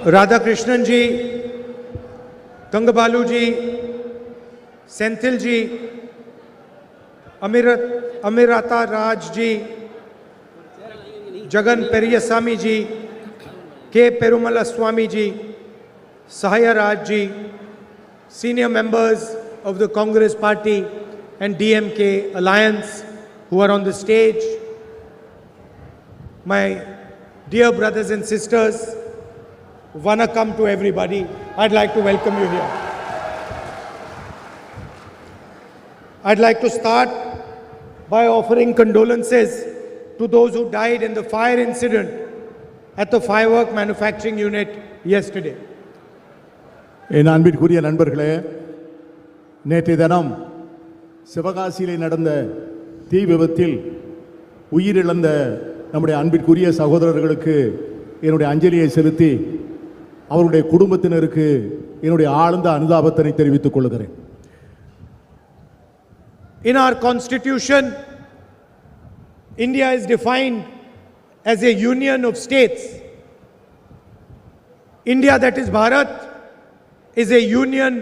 Radhakrishnan ji, Gangabalu ji, Senthil ji, Amirata Raj ji, Jagan Periyasamy ji, K. Perumala Swamy ji, Sahaya Raj ji, senior members of the Congress Party and DMK Alliance who are on the stage, my dear brothers and sisters, Vanakkam to everybody. I'd like to welcome you here. I'd like to start by offering condolences to those who died in the fire incident at the firework manufacturing unit yesterday. என் அன்பிற்குரிய நண்பர்களே, நேற்றைய தினம் சிவகாசியிலே நடந்த தீ விபத்தில் உயிரிழந்த நம்முடைய அன்பிற்குரிய சகோதரர்களுக்கு என்னுடைய அஞ்சலியை செலுத்தி அவருடைய குடும்பத்தினருக்கு என்னுடைய ஆழ்ந்த அனுதாபத்தை தெரிவித்துக் கொள்கிறேன். In our constitution, India is defined as a union of states. India, that is Bharat, is a union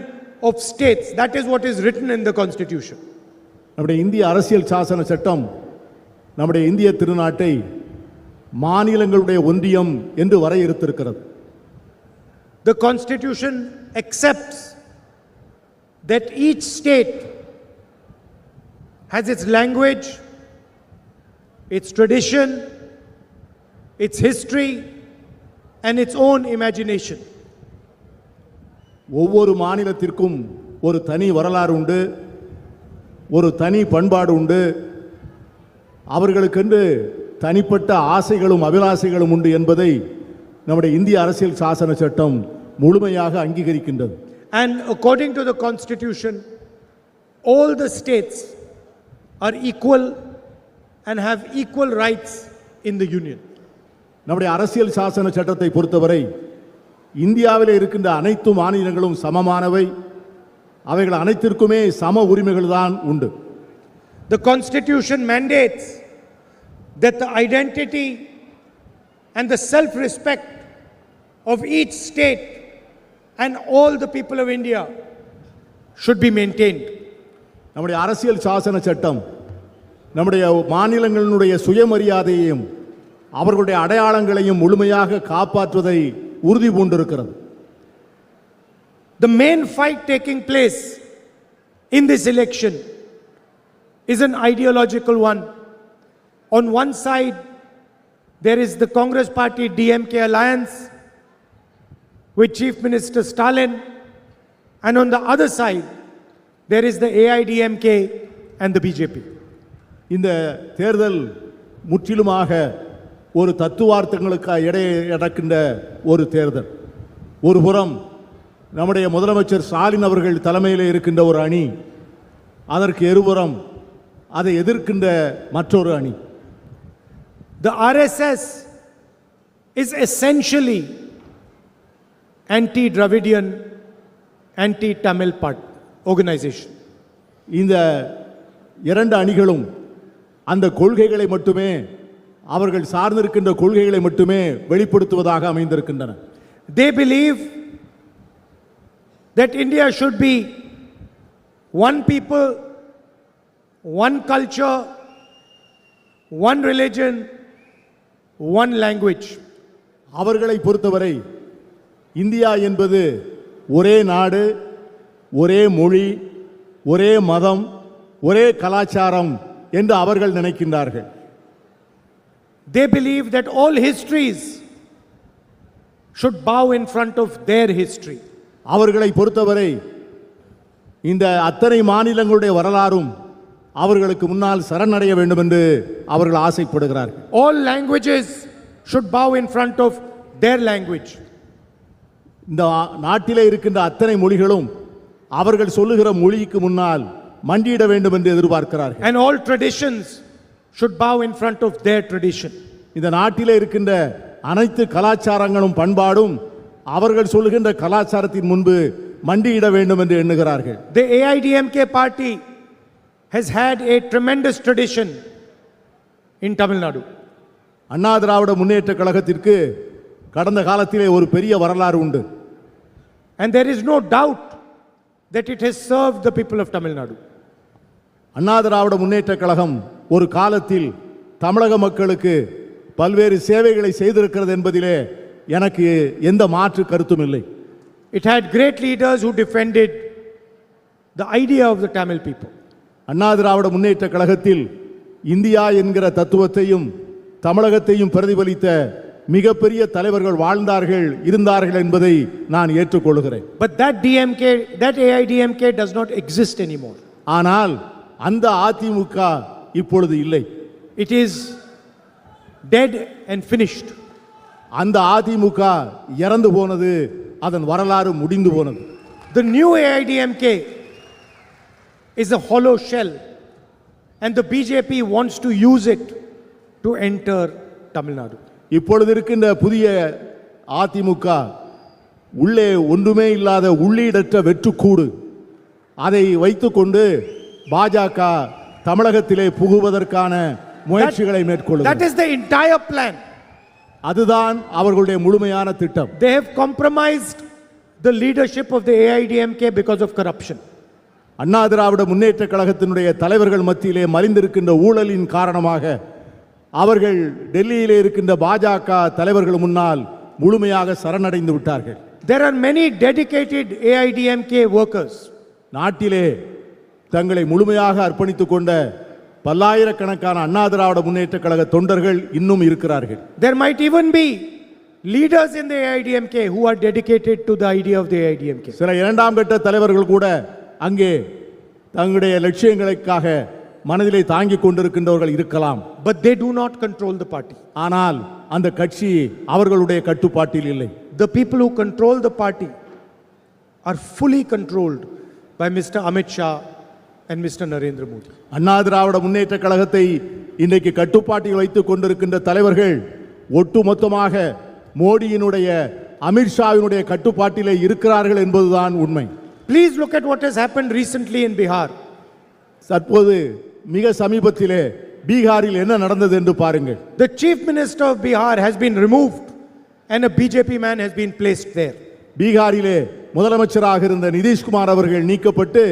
of states. That is what is written in the constitution. நம்முடைய இந்திய அரசியல் சாசன சட்டம் நம்முடைய இந்திய திருநாட்டை மாநிலங்களுடைய ஒன்றியம் என்று வரையறுத்திருக்கிறது. The constitution accepts that each state has its language, its tradition, its history, and its own imagination. ஒவ்வொரு மாநிலத்திற்கும் ஒரு தனி வரலாறு உண்டு, ஒரு தனி பண்பாடு உண்டு, அவர்களுக்கென்று தனிப்பட்ட ஆசைகளும் அபிலாசைகளும் உண்டு என்பதை நம்முடைய இந்திய அரசியல் சாசன சட்டம் முழுமையாக அங்கீகரிக்கின்றது. And according to the constitution, all the states are equal and have equal rights in the union. நம்முடைய அரசியல் சாசன சட்டத்தை பொறுத்தவரை இந்தியாவில் இருக்கின்ற அனைத்து மாநிலங்களும் சமமானவை, அவைகள் அனைத்திற்குமே சம உரிமைகள் தான் உண்டு. The constitution mandates that the identity and the self-respect of each state and all the people of India should be maintained. நம்முடைய அரசியல் சாசன சட்டம் நம்முடைய மாநிலங்களுடைய சுயமரியாதையையும் அவர்களுடைய அடையாளங்களையும் முழுமையாக காப்பாற்றுவதை உறுதி பூண்டிருக்கிறது. The main fight taking place in this election is an ideological one. On one side, there is the Congress Party DMK alliance with Chief Minister Stalin, and on the other side, there is the AIDMK and the BJP. இந்த தேர்தல் முற்றிலுமாக ஒரு தத்துவார்த்தங்களுக்கு இடையே நடக்கின்ற ஒரு தேர்தல். ஒரு புறம் நம்முடைய முதலமைச்சர் ஸ்டாலின் அவர்கள் தலைமையில் இருக்கின்ற ஒரு அணி, அதற்கு இருபுறம் அதை எதிர்க்கின்ற மற்றொரு அணி. The RSS is essentially anti-Dravidian, anti-Tamil organization. இந்த இரண்டு அணிகளும் அந்த கொள்கைகளை மட்டுமே, அவர்கள் சார்ந்திருக்கின்ற கொள்கைகளை மட்டுமே வெளிப்படுத்துவதாக அமைந்திருக்கின்றன. They believe that India should be one people, one culture, one religion, one language. அவர்களை பொறுத்தவரை இந்தியா என்பது ஒரே நாடு, ஒரே மொழி, ஒரே மதம், ஒரே கலாச்சாரம் என்று அவர்கள் நினைக்கின்றார்கள். They believe that all histories should bow in front of their history. அவர்களை பொறுத்தவரை இந்த அத்தனை மாநிலங்களுடைய வரலாறும் அவர்களுக்கு முன்னால் சரணடைய வேண்டும் என்று அவர்கள் ஆசைப்படுகிறார்கள். All languages should bow in front of their language. இந்த நாட்டிலே இருக்கின்ற அத்தனை மொழிகளும் அவர்கள் சொல்லுகிற மொழிக்கு முன்னால் மண்டியிட வேண்டும் என்று எதிர்பார்க்கிறார்கள். And all traditions should bow in front of their tradition. இந்த நாட்டிலே இருக்கின்ற அனைத்து கலாச்சாரங்களும் பண்பாடும் அவர்கள் சொல்லுகின்ற கலாச்சாரத்தின் முன்பு மண்டியிட வேண்டும் என்று எண்ணுகிறார்கள். The AIDMK party has had a tremendous tradition in Tamil Nadu. Anna Dravida Munnetra கழகத்திற்கு கடந்த காலத்திலே ஒரு பெரிய வரலாறு உண்டு. And there is no doubt that it has served the people of Tamil Nadu. Anna Dravida Munnetra Kazhagam ஒரு காலத்தில் தமிழக மக்களுக்கு பல்வேறு சேவைகளை செய்திருக்கிறது என்பதிலே எனக்கு எந்த மாற்று கருத்தும் இல்லை. It had great leaders who defended the idea of the Tamil people. Anna Dravida Munnetra கழகத்தில் இந்தியா என்கிற தத்துவத்தையும் தமிழகத்தையும் பிரதிபலித்த மிகப்பெரிய தலைவர்கள் வாழ்ந்தார்கள் இருந்தார்கள் என்பதை நான் ஏற்றுக்கொள்கிறேன். But that AIDMK does not exist anymore. ஆனால் அந்த அதிமுக இப்பொழுது இல்லை. It is dead and finished. அந்த அதிமுக இறந்து போனது, அதன் வரலாறு முடிந்து போனது. The new AIDMK is a hollow shell and the BJP wants to use it to enter Tamil Nadu. இப்பொழுது இருக்கின்ற புதிய அதிமுக உள்ளே ஒன்றுமே இல்லாத உள்ளீடற்ற வெற்றுக்கூடு. அதை வைத்துக்கொண்டு பாஜக தமிழகத்திலே புகுவதற்கான முயற்சிகளை That மேற்கொள்ளும். is the entire plan. அதுதான் அவர்களுடைய முழுமையான திட்டம். They have compromised the leadership of the AIDMK because of corruption. Anna Dravida Munnetra கழகத்தினுடைய தலைவர்கள் மத்தியிலே மலிந்திருக்கின்ற ஊழலின் காரணமாக அவர்கள் டெல்லியிலே இருக்கின்ற பாஜக தலைவர்கள் முன்னால் முழுமையாக சரணடைந்து விட்டார்கள். There are many dedicated AIDMK workers. நாட்டிலே தங்களை முழுமையாக அர்ப்பணித்துக் கொண்ட பல்லாயிரக்கணக்கான அண்ணா திராவிட முன்னேற்ற கழக தொண்டர்கள் இன்னும் இருக்கிறார்கள். There might even be leaders in the AIDMK who are dedicated to the idea of the AIDMK. சில இரண்டாம் கட்ட தலைவர்கள் கூட அங்கே தங்களுடைய லட்சியங்களுக்காக மனதிலே தாங்கிக் கொண்டிருக்கின்றவர்கள் இருக்கலாம். But they do not control the party. ஆனால் அந்த கட்சி அவர்களுடைய கட்டுப்பாட்டில் இல்லை. The people who control the party are fully controlled by Mr. Amit Shah and Mr. Narendra Modi. Anna Dravida Munnetra கழகத்தை இன்றைக்கு கட்டுப்பாட்டில் வைத்துக் கொண்டிருக்கின்ற தலைவர்கள் ஒட்டுமொத்தமாக மோடியினுடைய அமித்ஷாவினுடைய கட்டுப்பாட்டிலே இருக்கிறார்கள் என்பதுதான் உண்மை. Please look at what has happened recently in Bihar. தற்போது மிக சமீபத்திலே பீகாரில் என்ன நடந்தது என்று பாருங்கள். The chief minister of Bihar has been removed and a BJP man has been placed there. பீகாரிலே முதலமைச்சராக இருந்த நிதிஷ்குமார் அவர்கள் நீக்கப்பட்டு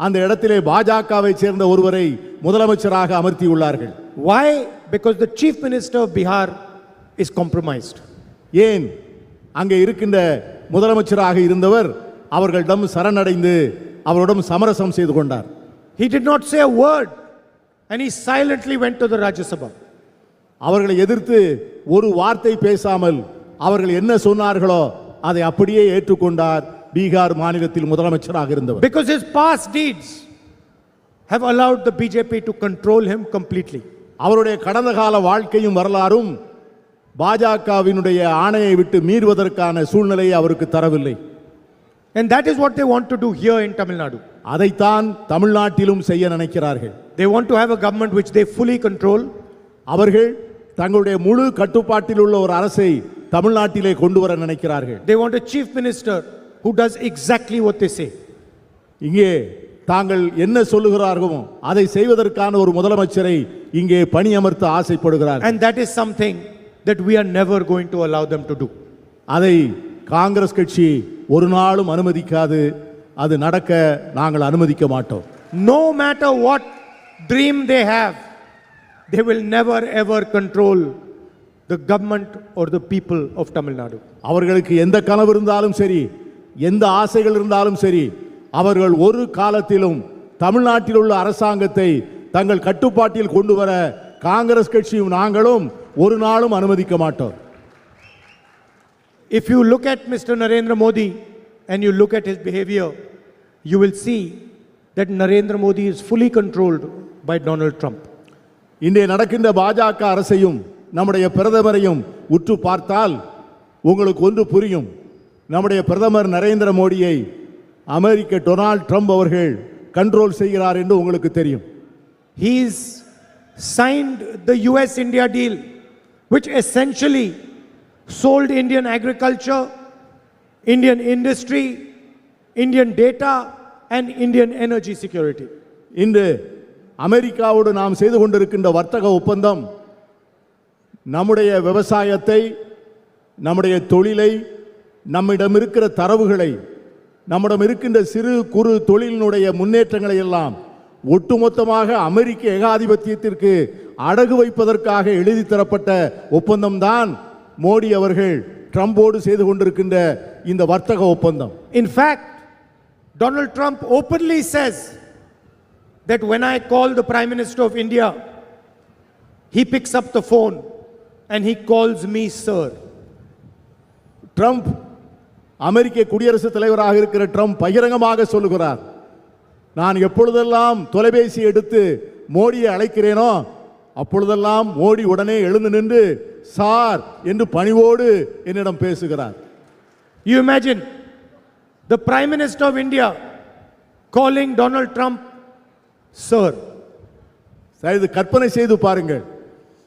அந்த இடத்திலே பாஜகவை சேர்ந்த ஒருவரை முதலமைச்சராக அமர்த்தியுள்ளார்கள். Why? Because the chief minister of Bihar is compromised. ஏன்? அங்கே இருக்கின்ற முதலமைச்சராக இருந்தவர் அவர்களிடம் சரணடைந்து அவரிடம் சமரசம் செய்து கொண்டார். He did not say a word and he silently went to the Rajya Sabha. அவர்களை எதிர்த்து ஒரு வார்த்தை பேசாமல் அவர்கள் என்ன சொன்னார்களோ அதை அப்படியே ஏற்றுக்கொண்டார் பீகார் மாநிலத்தில் முதலமைச்சராக இருந்தவர். Because his past deeds have allowed the BJP to control him completely. அவருடைய கடந்த கால வாழ்க்கையும் வரலாறும் பாஜகவினுடைய ஆணையை விட்டு மீறுவதற்கான சூழ்நிலையை அவருக்கு தரவில்லை. And that is what they want to do here in Tamil Nadu. அதைத்தான் தமிழ்நாட்டிலும் செய்ய நினைக்கிறார்கள். They want to have a government which they fully control. அவர்கள் தங்களுடைய முழு கட்டுப்பாட்டில் உள்ள ஒரு அரசை தமிழ்நாட்டிலே கொண்டு வர நினைக்கிறார்கள். They want a chief minister who does exactly what they say. இங்கே தாங்கள் என்ன சொல்லுகிறார்களோ அதை செய்வதற்கான ஒரு முதலமைச்சரை இங்கே பணியமர்த்த ஆசைப்படுகிறார்கள். And that is something that we are never going to allow them to do. அதை காங்கிரஸ் கட்சி ஒரு நாளும் அனுமதிக்காது. அது நடக்க நாங்கள் அனுமதிக்க மாட்டோம். No matter what dream they have, they will never ever control the government or the people of Tamil Nadu. அவர்களுக்கு எந்த கனவு இருந்தாலும் சரி, எந்த ஆசைகள் இருந்தாலும் சரி, அவர்கள் ஒரு காலத்திலும் தமிழ்நாட்டில் உள்ள அரசாங்கத்தை தங்கள் கட்டுப்பாட்டில் கொண்டு வர காங்கிரஸ் கட்சியும் நாங்களும் ஒரு நாளும் அனுமதிக்க மாட்டோம். If you look at Mr. Narendra Modi and you look at his behavior, you will see that Narendra Modi is fully controlled by Donald Trump. இன்றைய நடக்கின்ற பாஜக அரசையும் நம்முடைய பிரதமரையும் உற்று பார்த்தால் உங்களுக்கு ஒன்று புரியும். நம்முடைய பிரதமர் நரேந்திர மோடியை அமெரிக்க டொனால்ட் ட்ரம்ப் அவர்கள் கண்ட்ரோல் செய்கிறார் என்று உங்களுக்கு தெரியும். He's signed the US-India deal, which essentially sold Indian agriculture, Indian industry, Indian data and Indian energy security. இன்று அமெரிக்காவோடு நாம் செய்து கொண்டிருக்கின்ற வர்த்தக ஒப்பந்தம் நம்முடைய விவசாயத்தை, நம்முடைய தொழிலை, நம்மிடம் இருக்கிற தரவுகளை, நம்மிடம் இருக்கின்ற சிறு குறு தொழிலினுடைய முன்னேற்றங்களை எல்லாம் ஒட்டுமொத்தமாக அமெரிக்க ஏகாதிபத்தியத்திற்கு அடகு வைப்பதற்காக எழுதி தரப்பட்ட ஒப்பந்தம்தான் மோடி அவர்கள் ட்ரம்போடு செய்து கொண்டிருக்கின்ற இந்த வர்த்தக ஒப்பந்தம். In fact, Donald Trump openly says that when I call the Prime Minister of India, he picks up the phone and he calls me sir. Trump, அமெரிக்க குடியரசுத் தலைவராக இருக்கிற ட்ரம்ப் பகிரங்கமாக சொல்லுகிறார், நான் எப்பொழுதெல்லாம் தொலைபேசி எடுத்து மோடியை அழைக்கிறேனோ அப்பொழுதெல்லாம் மோடி உடனே எழுந்து நின்று சார் என்று பணிவோடு என்னிடம் பேசுகிறார். You imagine the Prime Minister of India calling Donald Trump sir. இது கற்பனை செய்து பாருங்கள்.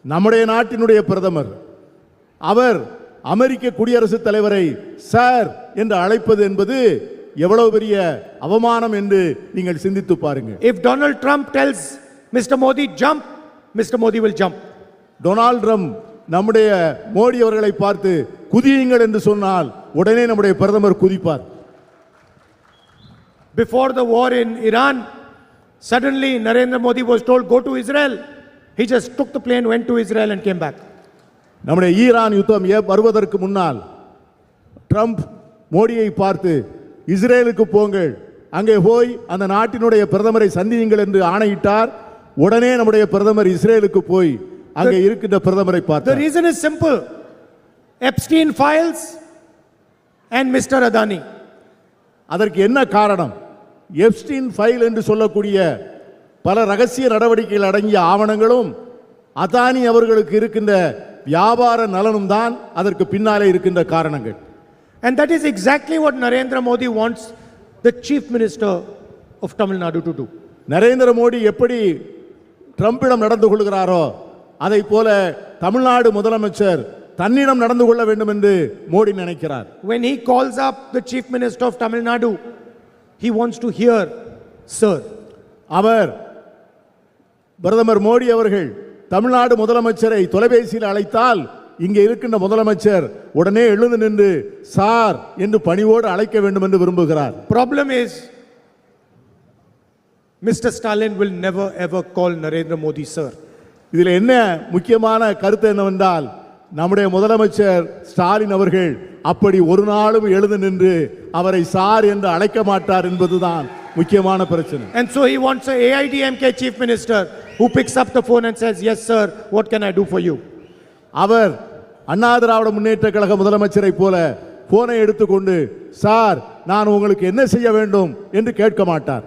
நம்முடைய நாட்டினுடைய பிரதமர் அவர் அமெரிக்க குடியரசுத் தலைவரை சார் என்று அழைப்பது என்பது எவ்வளவு பெரிய அவமானம் என்று நீங்கள் சிந்தித்து பாருங்கள். If Donald Trump tells Mr. Modi jump, Mr. Modi will jump. Donald Trump நம்முடைய மோடி அவர்களை பார்த்து குதியுங்கள் என்று சொன்னால் உடனே நம்முடைய பிரதமர் குதிப்பார். Before the war in Iran, suddenly Narendra Modi was told go to Israel. He just took the plane, went to Israel and came back. நம்முடைய Iran யுத்தம் வருவதற்கு முன்னால் ட்ரம்ப் மோடியை பார்த்து இஸ்ரேலுக்கு போங்கள், அங்கே போய் அந்த நாட்டினுடைய பிரதமரை சந்தியுங்கள் என்று ஆணையிட்டார். உடனே நம்முடைய பிரதமர் இஸ்ரேலுக்கு போய் அங்கே இருக்கின்ற பிரதமரை The பார்த்தார். reason is simple. Epstein files and Mr. Adani. அதற்கு என்ன காரணம்? எப்ஸ்டீன் ஃபைல் என்று சொல்லக்கூடிய பல ரகசிய நடவடிக்கைகள் அடங்கிய ஆவணங்களும் அதானி அவர்களுக்கு இருக்கின்ற வியாபார நலனும் தான் அதற்கு பின்னாலே இருக்கின்ற காரணங்கள். And that is exactly what Narendra Modi wants the Chief Minister of Tamil Nadu to do. Narendra Modi எப்படி ட்ரம்பிடம் நடந்து கொள்கிறாரோ அதை போல தமிழ்நாடு முதலமைச்சர் தன்னிடம் நடந்து கொள்ள வேண்டும் என்று மோடி நினைக்கிறார். When he calls up the Chief Minister of Tamil Nadu, he wants to hear sir. அவர் பிரதமர் மோடி அவர்கள் தமிழ்நாடு முதலமைச்சரை தொலைபேசியில் அழைத்தால் இங்கே இருக்கின்ற முதலமைச்சர் உடனே எழுந்து நின்று சார் என்று பணிவோடு அழைக்க வேண்டும் என்று விரும்புகிறார். Problem is Mr. Stalin will never ever call Narendra Modi sir. இதில் என்ன முக்கியமான கருத்து என்னவென்றால் நம்முடைய முதலமைச்சர் ஸ்டாலின் அவர்கள் அப்படி ஒரு நாளும் எழுந்து நின்று அவரை சார் என்று அழைக்க மாட்டார் என்பதுதான் முக்கியமான பிரச்சனை. And so he wants a AIDMK chief minister who picks up the phone and says, yes sir, what can I do for you? அவர் அண்ணா திராவிட முன்னேற்ற கழக முதலமைச்சரை போல போனை எடுத்துக்கொண்டு சார் நான் உங்களுக்கு என்ன செய்ய வேண்டும் என்று கேட்க மாட்டார்.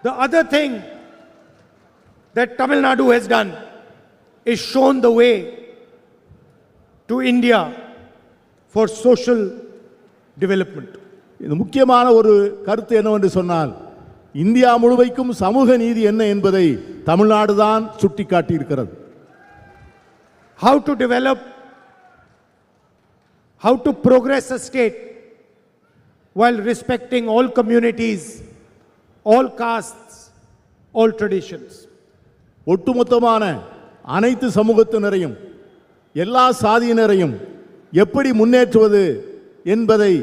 The other thing that Tamil Nadu has done is shown the way to India for social development. இது முக்கியமான ஒரு கருத்து என்னவென்று சொன்னால் இந்தியா முழுமைக்கும் சமூக நீதி என்ன என்பதை தமிழ்நாடு தான் சுட்டிக்காட்டி இருக்கிறது. How to develop, how to progress a state while respecting all communities, all castes, all traditions. ஒட்டுமொத்தமான அனைத்து சமூகத்தினரையும் எல்லா சாதியினரையும் எப்படி முன்னேற்றுவது என்பதை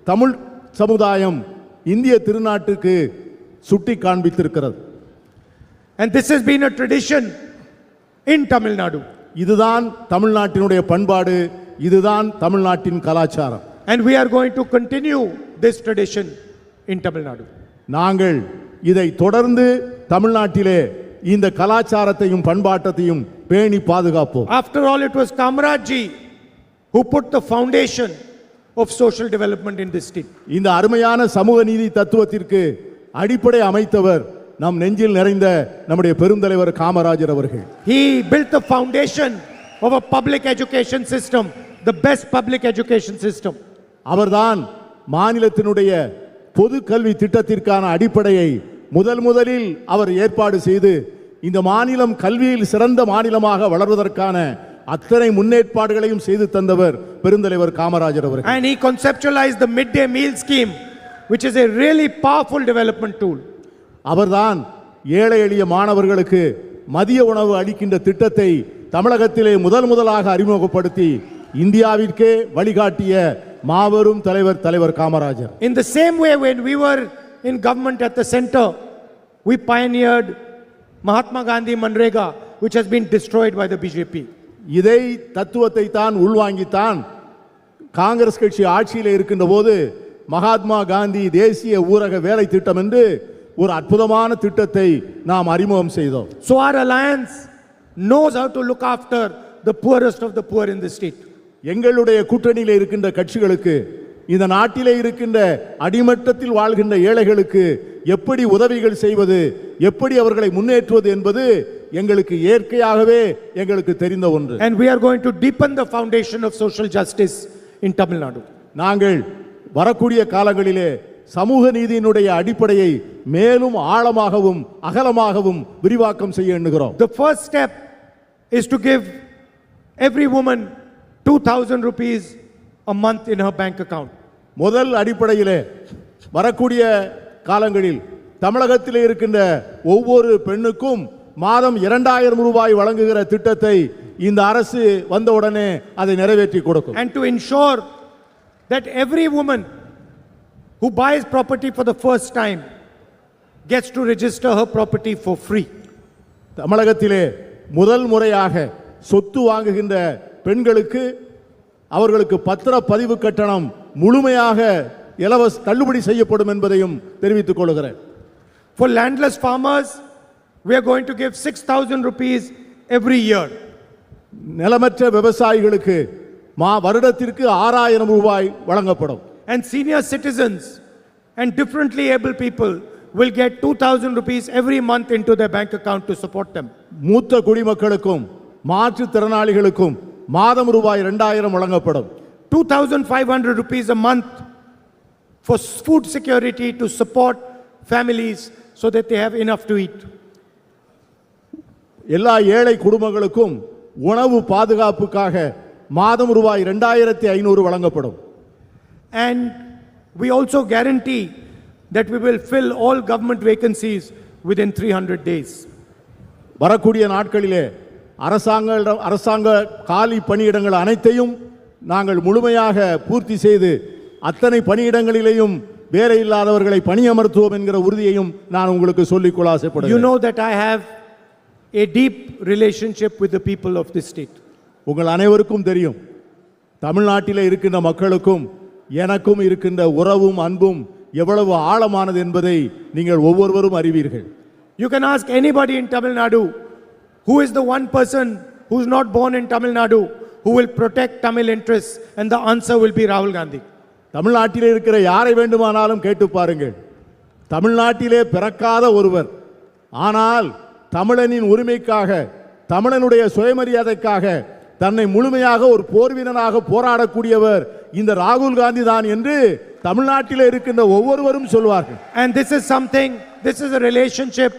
தமிழ் சமுதாயம் இந்திய திருநாட்டுக்கு சுட்டி காண்பித்திருக்கிறது. And this has been a tradition in Tamil Nadu. இதுதான் தமிழ்நாட்டினுடைய பண்பாடு, இதுதான் தமிழ்நாட்டின் கலாச்சாரம். And we are going to continue this tradition in Tamil Nadu. நாங்கள் இதை தொடர்ந்து தமிழ்நாட்டிலே இந்த கலாச்சாரத்தையும் பண்பாட்டத்தையும் பேணி பாதுகாப்போம். After all, it was Kamrajji who put the foundation of social development in this state. இந்த அருமையான சமூக நீதி தத்துவத்திற்கு அடிப்படை அமைத்தவர் நம் நெஞ்சில் நிறைந்த நம்முடைய பெருந்தலைவர் காமராஜர் அவர்கள். He built the foundation of a public education system, the best public education system. அவர்தான் மாநிலத்தினுடைய பொது கல்வி திட்டத்திற்கான அடிப்படையை முதலில் அவர் ஏற்பாடு செய்து இந்த மாநிலம் கல்வியில் சிறந்த மாநிலமாக வளர்வதற்கான அத்தனை முன்னேற்பாடுகளையும் செய்து தந்தவர் பெருந்தலைவர் காமராஜர் அவர்கள். And he conceptualized the midday meal scheme, which is a really powerful development tool. அவர்தான் ஏழை எளிய மாணவர்களுக்கு மதிய உணவு அளிக்கின்ற திட்டத்தை தமிழகத்திலே முதலாக அறிமுகப்படுத்தி இந்தியாவிற்கே வழிகாட்டிய மாபெரும் தலைவர் Kamarajar. In the same way, when we were in government at the center, we pioneered Mahatma Gandhi Manrega, which has been destroyed by the BJP. இதை தத்துவத்தை தான் உள்வாங்கித்தான் காங்கிரஸ் கட்சி ஆட்சியில் இருக்கின்ற போது மகாத்மா காந்தி தேசிய ஊரக வேலை திட்டம் என்று ஒரு அற்புதமான திட்டத்தை நாம் அறிமுகம் செய்தோம். So our alliance knows how to look after the poorest of the poor in the state. எங்களுடைய கூட்டணியில் இருக்கின்ற கட்சிகளுக்கு இந்த நாட்டிலே இருக்கின்ற அடிமட்டத்தில் வாழ்கின்ற ஏழைகளுக்கு எப்படி உதவிகள் செய்வது, எப்படி அவர்களை முன்னேற்றுவது என்பது எங்களுக்கு இயற்கையாகவே எங்களுக்கு தெரிந்த ஒன்று. And we are going to deepen the foundation of social justice in Tamil Nadu. நாங்கள் வரக்கூடிய காலங்களிலே சமூக நீதியினுடைய அடிப்படையை மேலும் ஆழமாகவும் அகலமாகவும் விரிவாக்கம் செய்ய எண்ணுகிறோம். The first step is to give every woman 2,000 rupees a month in her bank account. முதல் அடிப்படையிலே வரக்கூடிய காலங்களில் தமிழகத்தில் இருக்கின்ற ஒவ்வொரு பெண்ணுக்கும் மாதம் 2000 ரூபாய் வழங்குகிற திட்டத்தை இந்த அரசு வந்தவுடனே அதை நிறைவேற்றி கொடுக்கும். And to ensure that every woman who buys property for the first time gets to register her property for free. தமிழகத்திலே முதல் முறையாக சொத்து வாங்குகின்ற பெண்களுக்கு அவர்களுக்கு பத்திர பதிவு கட்டணம் முழுமையாக இலவச தள்ளுபடி செய்யப்படும் என்பதையும் தெரிவித்துக் கொள்கிறேன். For landless farmers, we are going to give 6,000 rupees every year. நிலமற்ற விவசாயிகளுக்கு வருடத்திற்கு 6000 ரூபாய் வழங்கப்படும். And senior citizens and differently able people will get 2,000 rupees every month into their bank account to support them. மூத்த குடிமக்களுக்கும் மாற்றுத்திறனாளிகளுக்கும் மாதம் ரூபாய் 2000 வழங்கப்படும். 2,500 rupees a month for food security to support families so that they have enough to eat. எல்லா ஏழை குடும்பங்களுக்கும் உணவு பாதுகாப்புக்காக மாதம் ரூபாய் 2500 வழங்கப்படும். And we also guarantee that we will fill all government vacancies within 300 days. வரக்கூடிய நாட்களிலே அரசாங்க காலி பணியிடங்கள் அனைத்தையும் நாங்கள் முழுமையாக பூர்த்தி செய்து அத்தனை பணியிடங்களிலேயும் வேலை இல்லாதவர்களை பணியமர்த்துவோம் என்கிற உறுதியையும் நான் உங்களுக்கு சொல்லிக்கொள்ள ஆசைப்படுகிறேன். You know that I have a deep relationship with the people of this state. உங்கள் அனைவருக்கும் தெரியும், தமிழ்நாட்டிலே இருக்கின்ற மக்களுக்கும் எனக்கும் இருக்கின்ற உறவும் அன்பும் எவ்வளவு ஆழமானது என்பதை நீங்கள் ஒவ்வொருவரும் அறிவீர்கள். You can ask anybody in Tamil Nadu who is the one person who is not born in Tamil Nadu who will protect Tamil interests, and the answer will be Rahul Gandhi. தமிழ்நாட்டிலே இருக்கிற யாரை வேண்டுமானாலும் கேட்டு பாருங்கள், தமிழ்நாட்டிலே பிறக்காத ஒருவர் ஆனால் தமிழனின் உரிமைக்காக தமிழனுடைய சுயமரியாதைக்காக தன்னை முழுமையாக ஒரு போர் வீரனாக போராடக்கூடியவர் இந்த ராகுல் காந்தி தான் என்று தமிழ்நாட்டிலே இருக்கின்ற ஒவ்வொருவரும் சொல்வார்கள். And this is a relationship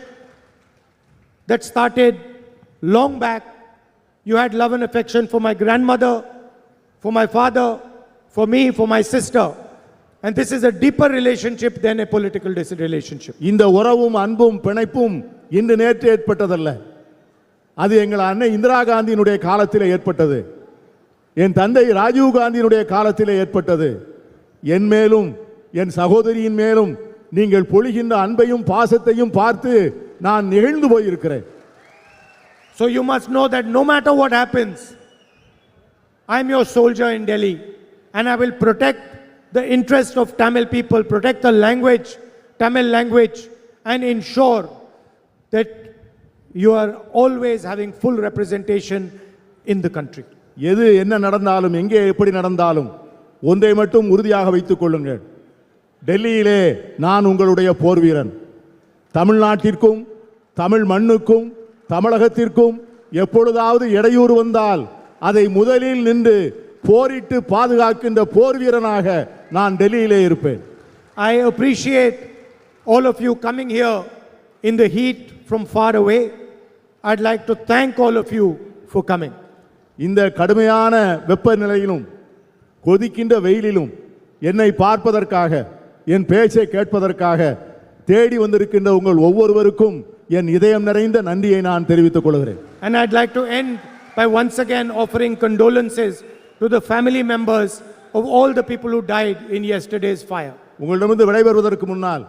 that started long back. You had love and affection for my grandmother, for my father, for me, for my sister. And this is a deeper relationship than a political relationship. இந்த உறவும் அன்பும் பிணைப்பும் இன்று நேற்று ஏற்பட்டதல்ல. அது எங்கள் அன்னை இந்திரா காந்தியினுடைய காலத்தில் ஏற்பட்டது. என் தந்தை ராஜீவ் காந்தியினுடைய காலத்தில் ஏற்பட்டது. என் மேலும் என் சகோதரியின் மேலும் நீங்கள் பொழிகின்ற அன்பையும் பாசத்தையும் பார்த்து நான் நெகிழ்ந்து போயிருக்கிறேன். So you must know that no matter what happens, I am your soldier in Delhi, and I will protect the interest of Tamil people, protect the language, Tamil language, and ensure that you are always having full representation in the country. எது என்ன நடந்தாலும் எங்கே எப்படி நடந்தாலும் ஒன்றை மட்டும் உறுதியாக வைத்துக் கொள்ளுங்கள், டெல்லியிலே நான் உங்களுடைய போர் வீரன். தமிழ்நாட்டிற்கும் தமிழ் மண்ணுக்கும் தமிழகத்திற்கும் எப்பொழுதாவது இடையூறு வந்தால் அதை முதலில் நின்று போரிட்டு பாதுகாக்கின்ற போர் வீரனாக நான் டெல்லியிலே இருப்பேன். I appreciate all of you coming here in the heat from far away. I'd like to thank all of you for coming. இந்த கடுமையான வெப்பநிலையிலும் கொதிக்கின்ற வெயிலிலும் என்னை பார்ப்பதற்காக என் பேச்சை கேட்பதற்காக தேடி வந்திருக்கின்ற உங்கள் ஒவ்வொருவருக்கும் என் இதயம் நிறைந்த நன்றியை நான் தெரிவித்துக் கொள்கிறேன். And I'd like to end by once again offering condolences to the family members of all the people who died in yesterday's fire. உங்களிடமிருந்து விடைபெறுவதற்கு முன்னால்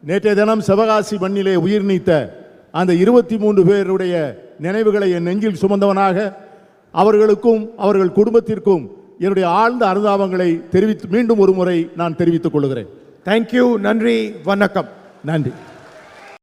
நேற்றைய தினம் சிவகாசி மண்ணிலே உயிர் நீத்த அந்த 23 பேருடைய நினைவுகளை என் நெஞ்சில் சுமந்தவனாக அவர்களுக்கும் அவர்கள் குடும்பத்திற்கும் என்னுடைய ஆழ்ந்த அனுதாபங்களை மீண்டும் ஒரு முறை நான் தெரிவித்துக் கொள்கிறேன். Thank you. Nandri Vanakkam. நன்றி.